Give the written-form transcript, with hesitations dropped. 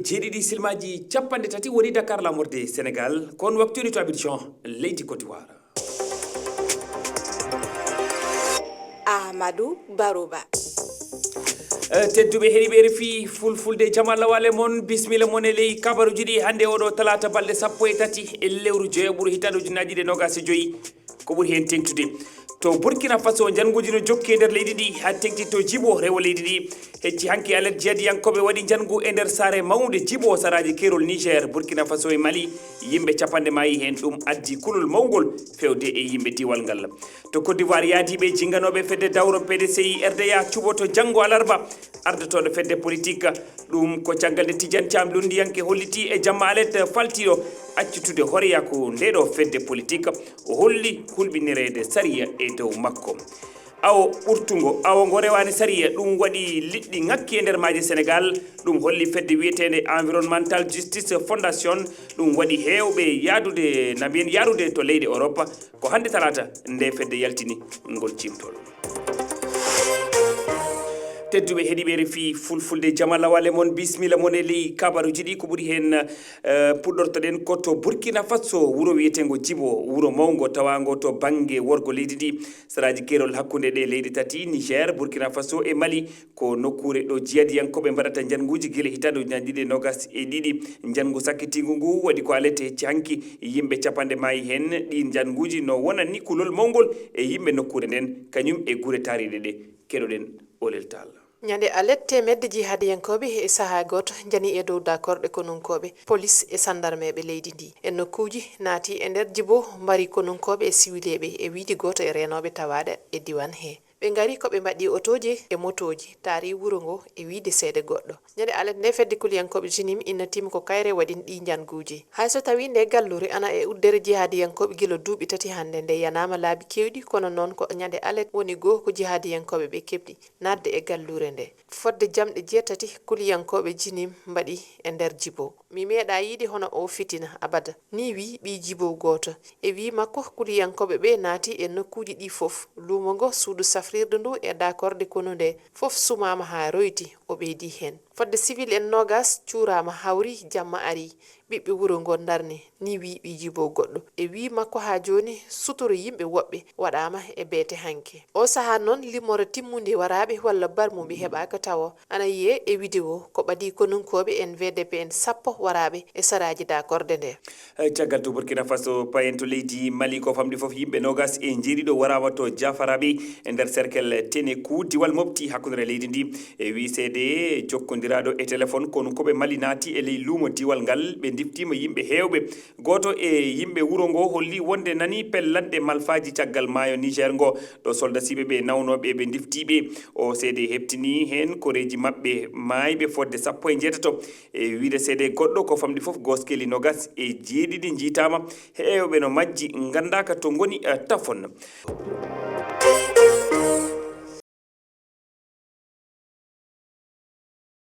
jeeɗiɗi silmaji capanɗe tati woni Dakar lamorde Sénégal kon waktu to Abidjan leydi Côte d'Ivoire. Amadou Barouba. tedduɓe heeɗiɓe RFI fulfulde jam Allah wale mon bismilla mon e ley kabaruji ɗi hande oɗo talata balɗe 13 e lewru joyaɓuru hitande ujunnaji ɗe nogas e joyyi ko ɓuuri hen tengtude to Burkina Faso janguji no jokki e nder leydi ɗi ha tengti to Djibo rewo leydi ɗi hecci hanki alet jeediyankoɓe waɗi jangu e nder saare mawde Djibo saraji kerol Niger Burkina Faso e Mali yimɓe capanɗe maayi hen ɗum addi kulol mawgol fewde e yimɓe diwal ngal to Côte d'Ivoire yaadiɓe jinganoɓe fedde dawro PDCI RDA cuɓoto janggo alarba ardotoɗo fedde politique ɗum ko caggal nde Tidiane Thiam lundiyanke holliti e jamma alet faltiɗo accutude horeya ko ndeɗo fedde politique o holli hulɓinirede sariya e dow makko awo ɓurtugo awo ngo rewani sariya ɗum waɗi liɗɗi ngakki e nder maaje Sénégal ɗum holli fedde wiyetede environnemental justice fondation ɗum waɗi hewɓe yaadude na mbiyen yarude to leydi Europe ko hande talata nde fedde yaltini ngol cimtol tedduɓe heeɗiɓe RFI fulfulde jamalla wale mon bismilla mon e ley kabaruji ɗi ko ɓuuri hen puɗɗortoɗen koto Burkina Faso wuuro wiyetego Djibo wuuro mawgo tawago to banggue worgo leydi ɗi saraji kerol hakkude ɗe leydi tati Niger Burkina Faso e Mali ko nokkure ɗo jeediyankoɓe mbaɗata janguji guila hitande ujunaje ɗiɗi e nogas e ɗiɗi jangu sakkitigu ngu waɗi ko alete hecci hanki yimɓe capanɗe maayi hen ɗi janguji no wonani kulol mawgol e yimɓe nokkure nden kañum e guure tariɗe ɗe keɗoɗen olel tal ñande alette medde jihadiyankoɓe e saaha goto jani e dow dakorɗe konunkoɓe police e sandarmeɓe leydi ndi e nokkuji naati e nder Djibo mbari konunkoɓe e siwileɓe e wiide goto e renoɓe tawaɗe e diwan he ɓe ngari koɓe mbaɗi otoji e motoji taari wuro ngo e wiide seede goɗɗo ñande alet nde fedde kuliyankoɓe jinim innatima ko kayre waɗin ɗi janguji hayso tawi nde gallure ana e uddere jihadiyankoɓe guila duuɓi tati hande nde yanama laabi kewɗi kono noon ko ñande alet woni goho ko jihadiyankoɓe ɓe keɓɗi nadde e gallure nde fodde jamɗe jeetati kuliyankoɓe jinim mbaɗi e nder Djibo mi meeɗa yiide hono o fitina abada ni wi ɓi Djibo goto e wi makko kuliyankoɓe ɓe naati e nokkuji ɗi foof luumo ngo suudu safrirde ndu e dakorde kono nde foof sumama ha royti o ɓeydi hen fodde civil en nogas cuurama hawri jamma ari ɓiɓɓe wuro ngo darni ni wi ɓi Djibo goɗɗo e wi makko ha joni sutoro yimɓe woɓɓe waɗama e beete hanke o saaha noon limmore timmude waraɓe walla barmuɓe heɓaka tawa ana yiye e vidéo ko ɓaadi konunkoɓe en VDP en sappo waraɓe e saraji dakorde nde caggal to Burkina Faso payen to leydi Mali ko famɗi foof yimɓe nogas e jeeriɗo warama to jafaraɓe e nder cercle Ténékou diwal mofti hakkudere leydi ndi e wisede jokkodiraɗo e téléphone konunkoɓe Mali naati e ley luumo diwal ngal ɓe diftima yimɓe hewɓe goto e yimɓe wuro ngo holli wonde nani pellande malfaji caggal maayo Niger ngo ɗo soldasiɓe ɓe nawnoɓe ɓe diftiɓe o seede heptini hen koreji mabɓe mayɓe fodde 17 e wiide seede goɗɗo ko famɗi foof goskeli nogas e jeeɗiɗi jiitama hewɓe no majji gandaka to goni tafon